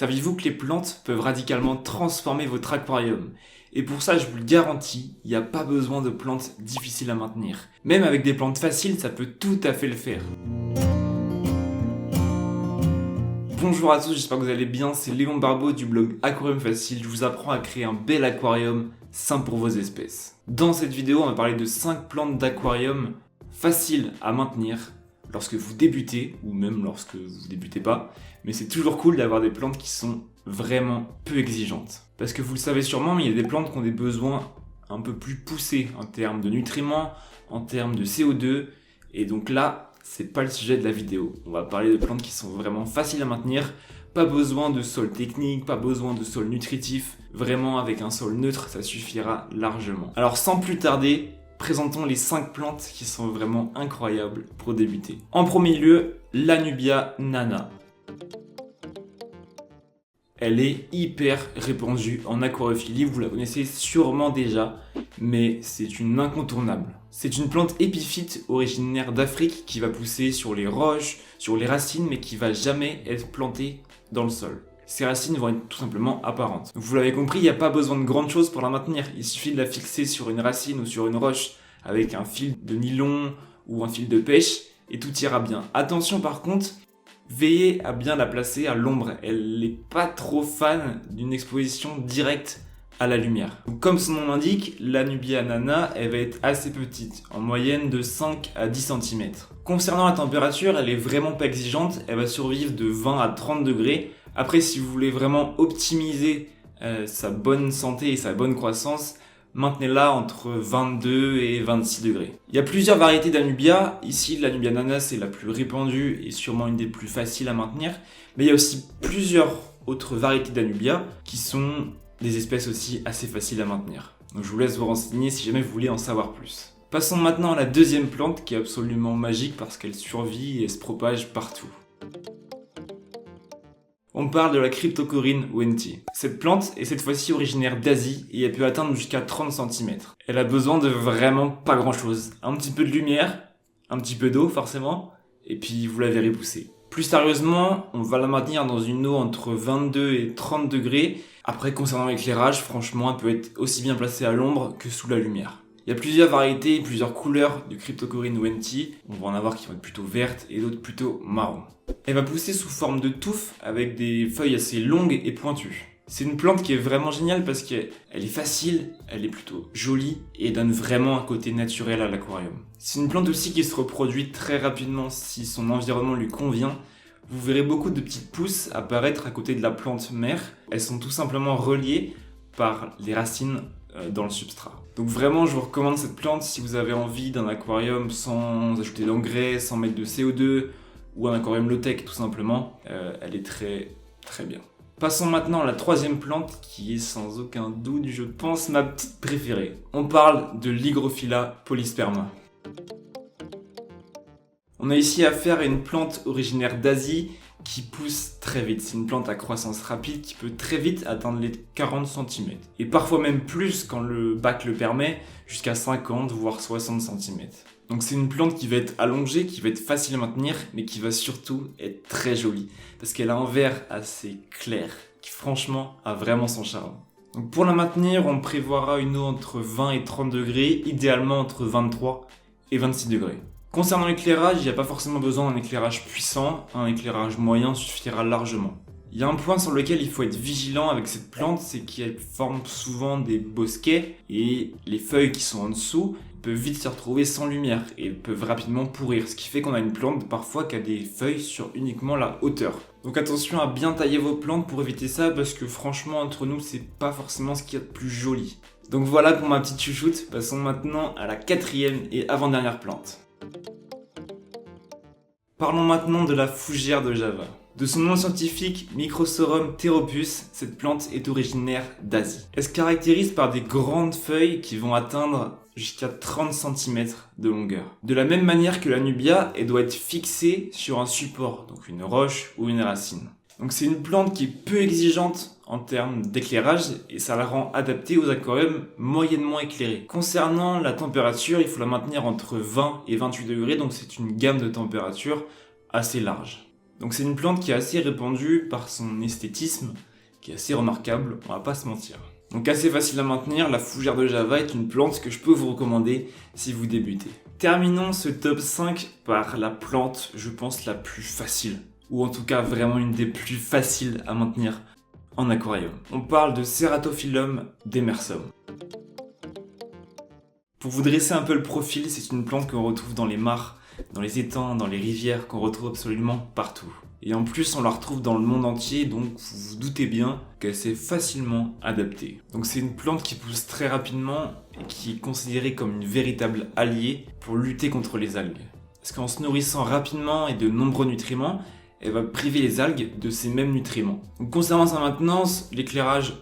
Saviez-vous que les plantes peuvent radicalement transformer votre aquarium? Et pour ça, je vous le garantis, il n'y a pas besoin de plantes difficiles à maintenir. Même avec des plantes faciles, ça peut tout à fait le faire. Bonjour à tous, j'espère que vous allez bien, c'est Léon Barbeau du blog Aquarium Facile. Je vous apprends à créer un bel aquarium sain pour vos espèces. Dans cette vidéo, on va parler de 5 plantes d'aquarium faciles à maintenir lorsque vous débutez, ou même lorsque vous débutez pas. Mais c'est toujours cool d'avoir des plantes qui sont vraiment peu exigeantes. Parce que vous le savez sûrement, mais il y a des plantes qui ont des besoins un peu plus poussés en termes de nutriments, en termes de CO2. Et donc là, c'est pas le sujet de la vidéo. On va parler de plantes qui sont vraiment faciles à maintenir. Pas besoin de sol technique, pas besoin de sol nutritif. Vraiment, avec un sol neutre, ça suffira largement. Alors sans plus tarder, présentons les 5 plantes qui sont vraiment incroyables pour débuter. En premier lieu, l'Anubia nana. Elle est hyper répandue en aquariophilie, vous la connaissez sûrement déjà, mais c'est une incontournable. C'est une plante épiphyte originaire d'Afrique qui va pousser sur les roches, sur les racines, mais qui va jamais être plantée dans le sol. Ces racines vont être tout simplement apparentes. Vous l'avez compris, il n'y a pas besoin de grandes choses pour la maintenir. Il suffit de la fixer sur une racine ou sur une roche avec un fil de nylon ou un fil de pêche et tout ira bien. Attention par contre, veillez à bien la placer à l'ombre. Elle n'est pas trop fan d'une exposition directe à la lumière. Donc, comme son nom l'indique, l'Anubia nana, elle va être assez petite, en moyenne de 5 à 10 cm. Concernant la température, elle est vraiment pas exigeante, elle va survivre de 20 à 30 degrés. Après, si vous voulez vraiment optimiser sa bonne santé et sa bonne croissance, maintenez-la entre 22 et 26 degrés. Il y a plusieurs variétés d'Anubia. Ici, l'Anubia nana, c'est la plus répandue et sûrement une des plus faciles à maintenir. Mais il y a aussi plusieurs autres variétés d'Anubia qui sont des espèces aussi assez faciles à maintenir. Donc je vous laisse vous renseigner si jamais vous voulez en savoir plus. Passons maintenant à la deuxième plante qui est absolument magique parce qu'elle survit et se propage partout. On parle de la Cryptocoryne wenti. Cette plante est cette fois-ci originaire d'Asie et elle peut atteindre jusqu'à 30 cm. Elle a besoin de vraiment pas grand chose. Un petit peu de lumière, un petit peu d'eau forcément, et puis vous la verrez pousser. Plus sérieusement, on va la maintenir dans une eau entre 22 et 30 degrés. Après, concernant l'éclairage, franchement, elle peut être aussi bien placée à l'ombre que sous la lumière. Il y a plusieurs variétés, plusieurs couleurs de Cryptocoryne wenti. On va en avoir qui vont être plutôt vertes et d'autres plutôt marron. Elle va pousser sous forme de touffe avec des feuilles assez longues et pointues. C'est une plante qui est vraiment géniale parce qu'elle est facile, elle est plutôt jolie et donne vraiment un côté naturel à l'aquarium. C'est une plante aussi qui se reproduit très rapidement si son environnement lui convient. Vous verrez beaucoup de petites pousses apparaître à côté de la plante mère. Elles sont tout simplement reliées par les racines dans le substrat. Donc vraiment, je vous recommande cette plante si vous avez envie d'un aquarium sans ajouter d'engrais, sans mettre de CO2 ou un aquarium low-tech tout simplement. Elle est très très bien. Passons maintenant à la troisième plante qui est sans aucun doute, je pense, ma petite préférée. On parle de l'Hygrophila polysperma. On a ici affaire à une plante originaire d'Asie qui pousse très vite. C'est une plante à croissance rapide qui peut très vite atteindre les 40 cm. Et parfois même plus quand le bac le permet, jusqu'à 50 voire 60 cm. Donc c'est une plante qui va être allongée, qui va être facile à maintenir, mais qui va surtout être très jolie. Parce qu'elle a un vert assez clair, qui franchement a vraiment son charme. Donc pour la maintenir, on prévoira une eau entre 20 et 30 degrés, idéalement entre 23 et 26 degrés. Concernant l'éclairage, il n'y a pas forcément besoin d'un éclairage puissant, un éclairage moyen suffira largement. Il y a un point sur lequel il faut être vigilant avec cette plante, c'est qu'elle forme souvent des bosquets et les feuilles qui sont en dessous peuvent vite se retrouver sans lumière et peuvent rapidement pourrir, ce qui fait qu'on a une plante parfois qui a des feuilles sur uniquement la hauteur. Donc attention à bien tailler vos plantes pour éviter ça parce que franchement entre nous c'est pas forcément ce qu'il y a de plus joli. Donc voilà pour ma petite chouchoute, passons maintenant à la quatrième et avant-dernière plante. Parlons maintenant de la fougère de Java. De son nom scientifique Microsorum theropus, cette plante est originaire d'Asie. Elle se caractérise par des grandes feuilles qui vont atteindre jusqu'à 30 cm de longueur. De la même manière que l'Anubia, elle doit être fixée sur un support, donc une roche ou une racine. Donc c'est une plante qui est peu exigeante en termes d'éclairage et ça la rend adaptée aux aquariums moyennement éclairés. Concernant la température, il faut la maintenir entre 20 et 28 degrés, donc c'est une gamme de température assez large. Donc c'est une plante qui est assez répandue par son esthétisme, qui est assez remarquable, on va pas se mentir. Donc assez facile à maintenir, la fougère de Java est une plante que je peux vous recommander si vous débutez. Terminons ce top 5 par la plante, je pense, la plus facile, ou en tout cas vraiment une des plus faciles à maintenir en aquarium. On parle de Ceratophyllum demersum. Pour vous dresser un peu le profil, c'est une plante qu'on retrouve dans les mares, dans les étangs, dans les rivières, qu'on retrouve absolument partout. Et en plus, on la retrouve dans le monde entier, donc vous vous doutez bien qu'elle s'est facilement adaptée. Donc c'est une plante qui pousse très rapidement et qui est considérée comme une véritable alliée pour lutter contre les algues. Parce qu'en se nourrissant rapidement et de nombreux nutriments, elle va priver les algues de ces mêmes nutriments. Donc concernant sa maintenance, l'éclairage,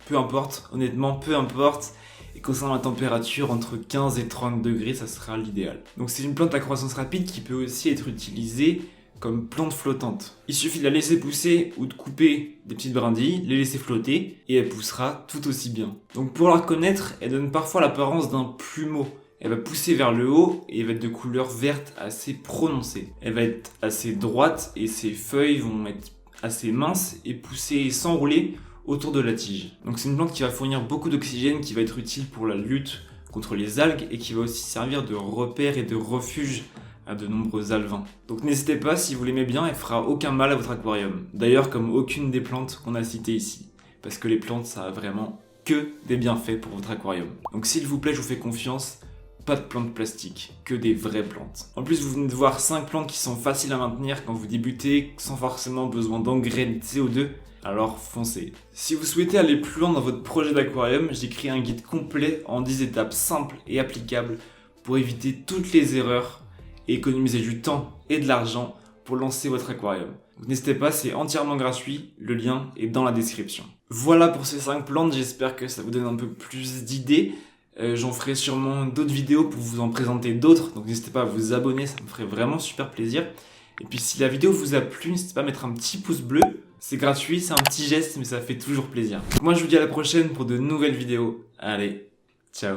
peu importe, honnêtement, peu importe. Et concernant la température, entre 15 et 30 degrés, ça sera l'idéal. Donc c'est une plante à croissance rapide qui peut aussi être utilisée comme plante flottante. Il suffit de la laisser pousser ou de couper des petites brindilles, les laisser flotter, et elle poussera tout aussi bien. Donc pour la reconnaître, elle donne parfois l'apparence d'un plumeau. Elle va pousser vers le haut et elle va être de couleur verte assez prononcée. Elle va être assez droite et ses feuilles vont être assez minces et pousser et s'enrouler autour de la tige. Donc c'est une plante qui va fournir beaucoup d'oxygène, qui va être utile pour la lutte contre les algues et qui va aussi servir de repère et de refuge à de nombreux alevins. Donc n'hésitez pas, si vous l'aimez bien, elle fera aucun mal à votre aquarium. D'ailleurs comme aucune des plantes qu'on a citées ici. Parce que les plantes, ça a vraiment que des bienfaits pour votre aquarium. Donc s'il vous plaît, je vous fais confiance, pas de plantes plastiques, que des vraies plantes. En plus, vous venez de voir 5 plantes qui sont faciles à maintenir quand vous débutez, sans forcément besoin d'engrais ni de CO2. Alors foncez. Si vous souhaitez aller plus loin dans votre projet d'aquarium, j'ai créé un guide complet en 10 étapes simples et applicables pour éviter toutes les erreurs et économiser du temps et de l'argent pour lancer votre aquarium. Donc n'hésitez pas, c'est entièrement gratuit, le lien est dans la description. Voilà pour ces 5 plantes, j'espère que ça vous donne un peu plus d'idées. J'en ferai sûrement d'autres vidéos pour vous en présenter d'autres, donc n'hésitez pas à vous abonner, ça me ferait vraiment super plaisir. Et puis si la vidéo vous a plu, n'hésitez pas à mettre un petit pouce bleu. C'est gratuit, c'est un petit geste, mais ça fait toujours plaisir. Donc moi je vous dis à la prochaine pour de nouvelles vidéos. Allez, ciao.